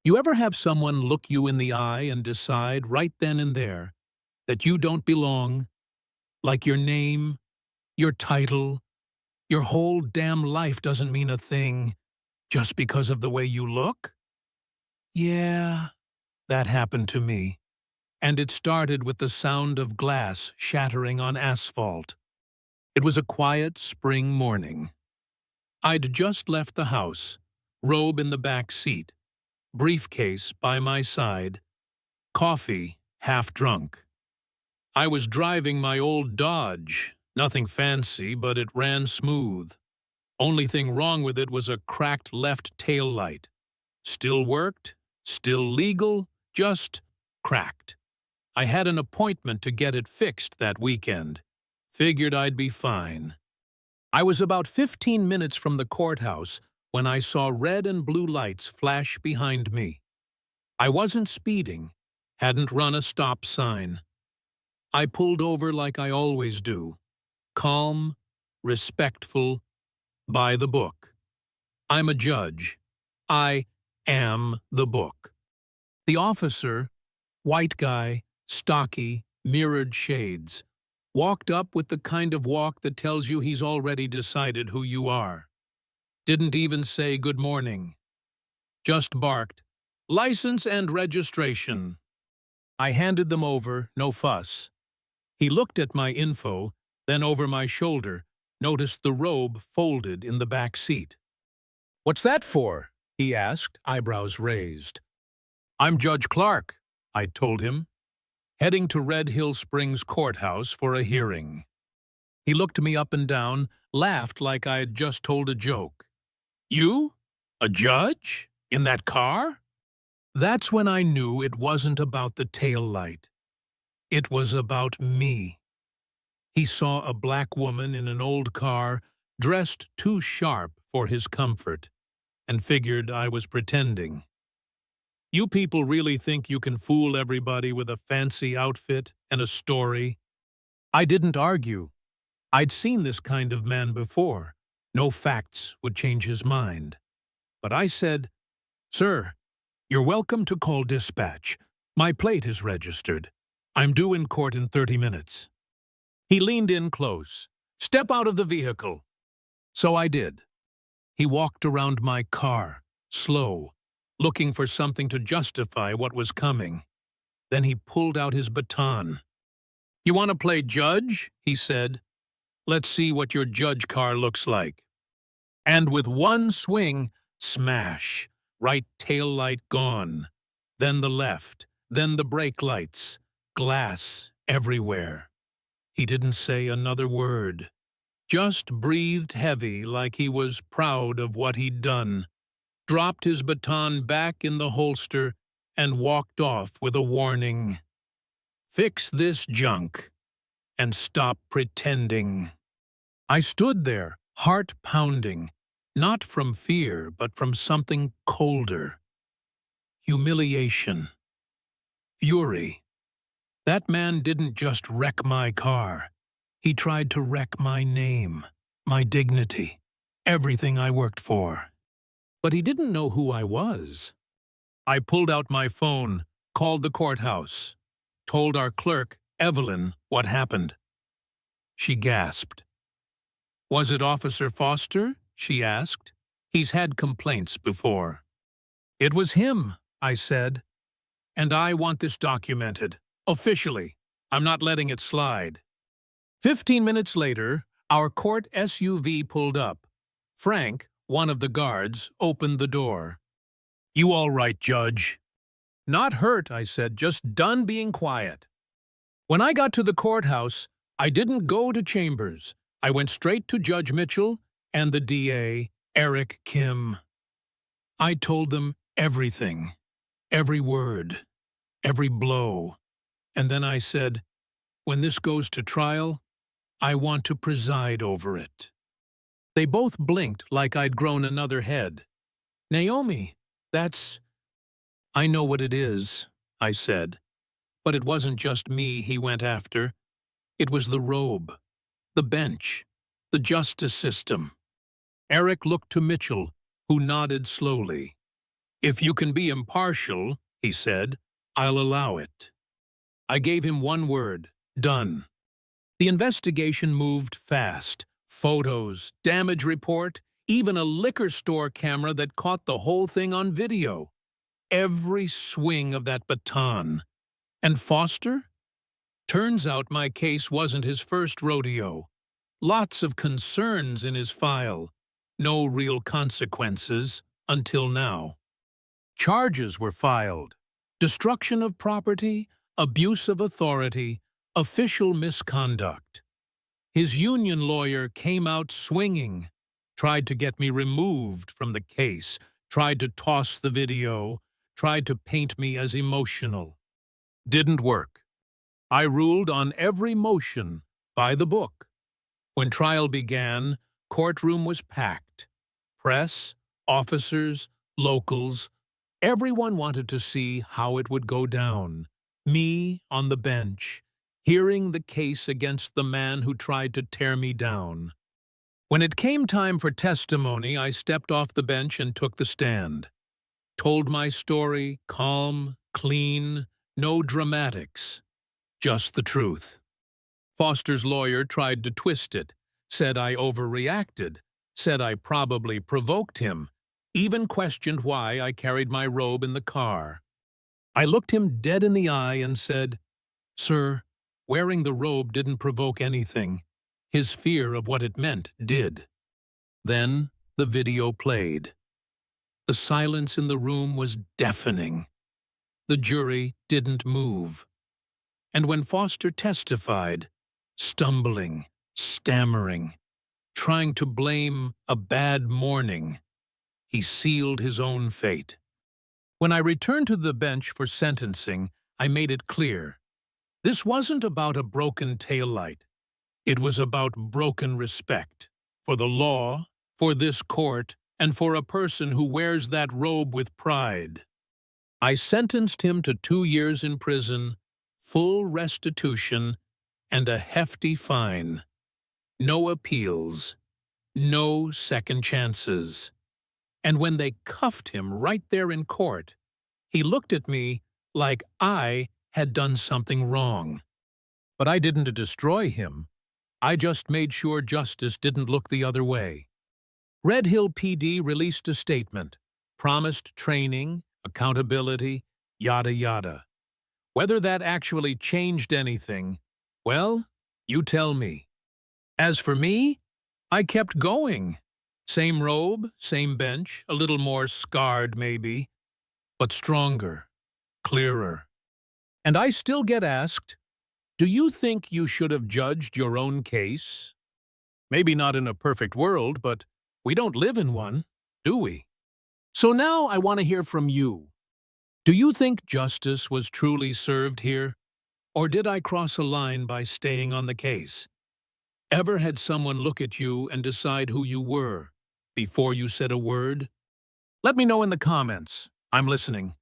You ever have someone look you in the eye and decide right then and there that you don't belong, like your name, your title, your whole damn life doesn't mean a thing just because of the way you look? Yeah, that happened to me. And it started with the sound of glass shattering on asphalt. It was a quiet spring morning. I'd just left the house, robe in the back seat, briefcase by my side, coffee half drunk. I was driving my old Dodge, nothing fancy, but it ran smooth. Only thing wrong with it was a cracked left tail light. Still worked, still legal, just cracked. I had an appointment to get it fixed that weekend. Figured I'd be fine. I was about 15 minutes from the courthouse when I saw red and blue lights flash behind me. I wasn't speeding, hadn't run a stop sign. I pulled over like I always do. Calm, respectful, by the book. I'm a judge. I am the book. The officer, white guy, stocky, mirrored shades, walked up with the kind of walk that tells you he's already decided who you are. Didn't even say good morning. Just barked, "License and registration." I handed them over, no fuss. He looked at my info, then over my shoulder, noticed the robe folded in the back seat. "What's that for?" he asked, eyebrows raised. "I'm Judge Clark," I told him, heading to Red Hill Springs Courthouse for a hearing. He looked me up and down, laughed like I had just told a joke. "You? A judge? In that car?" That's when I knew it wasn't about the tail light. It was about me. He saw a black woman in an old car, dressed too sharp for his comfort, and figured I was pretending. You people really think you can fool everybody with a fancy outfit and a story? I didn't argue. I'd seen this kind of man before. No facts would change his mind. But I said, "Sir, you're welcome to call dispatch. My plate is registered. I'm due in court in 30 minutes. He leaned in close. "Step out of the vehicle." So I did. He walked around my car, slow, looking for something to justify what was coming. Then he pulled out his baton. "You want to play judge?" he said. "Let's see what your judge car looks like." And with one swing, smash, right tail light gone. Then the left, then the brake lights, glass everywhere. He didn't say another word, just breathed heavy like he was proud of what he'd done, dropped his baton back in the holster, and walked off with a warning. "Fix this junk and stop pretending." I stood there, heart pounding, not from fear, but from something colder. Humiliation. Fury. That man didn't just wreck my car. He tried to wreck my name, my dignity, everything I worked for. But he didn't know who I was. I pulled out my phone, called the courthouse, told our clerk, Evelyn, what happened. She gasped. "Was it Officer Foster?" she asked. "He's had complaints before." "It was him," I said. "And I want this documented. Officially. I'm not letting it slide." 15 minutes later, our court SUV pulled up. Frank, one of the guards, opened the door. "You all right, Judge?" "Not hurt," I said, "just done being quiet." When I got to the courthouse, I didn't go to chambers. I went straight to Judge Mitchell and the DA, Eric Kim. I told them everything, every word, every blow. And then I said, "When this goes to trial, I want to preside over it." They both blinked like I'd grown another head. "Naomi, that's—" "I know what it is," I said. But it wasn't just me he went after. It was the robe, the bench, the justice system. Eric looked to Mitchell, who nodded slowly. "If you can be impartial," he said, "I'll allow it." I gave him one word: done. The investigation moved fast. Photos, damage report, even a liquor store camera that caught the whole thing on video. Every swing of that baton. And Foster? Turns out my case wasn't his first rodeo. Lots of concerns in his file. No real consequences, until now. Charges were filed. Destruction of property, abuse of authority, official misconduct. His union lawyer came out swinging, tried to get me removed from the case, tried to toss the video, tried to paint me as emotional. Didn't work. I ruled on every motion, by the book. When trial began, courtroom was packed. Press, officers, locals, everyone wanted to see how it would go down. Me on the bench, hearing the case against the man who tried to tear me down. When it came time for testimony, I stepped off the bench and took the stand. Told my story, calm, clean, no dramatics. Just the truth. Foster's lawyer tried to twist it, said I overreacted, said I probably provoked him, even questioned why I carried my robe in the car. I looked him dead in the eye and said, "Sir, wearing the robe didn't provoke anything. His fear of what it meant did." Then the video played. The silence in the room was deafening. The jury didn't move. And when Foster testified, stumbling, stammering, trying to blame a bad morning, he sealed his own fate. When I returned to the bench for sentencing, I made it clear. This wasn't about a broken taillight. It was about broken respect for the law, for this court, and for a person who wears that robe with pride. I sentenced him to 2 years in prison, full restitution, and a hefty fine. No appeals, no second chances. And when they cuffed him right there in court, he looked at me like I had done something wrong. But I didn't destroy him. I just made sure justice didn't look the other way. Red Hill PD released a statement, promised training, accountability, yada yada. Whether that actually changed anything, well, you tell me. As for me, I kept going. Same robe, same bench, a little more scarred maybe, but stronger, clearer. And I still get asked, do you think you should have judged your own case? Maybe not in a perfect world, but we don't live in one, do we? So now I want to hear from you. Do you think justice was truly served here? Or did I cross a line by staying on the case? Ever had someone look at you and decide who you were before you said a word? Let me know in the comments. I'm listening.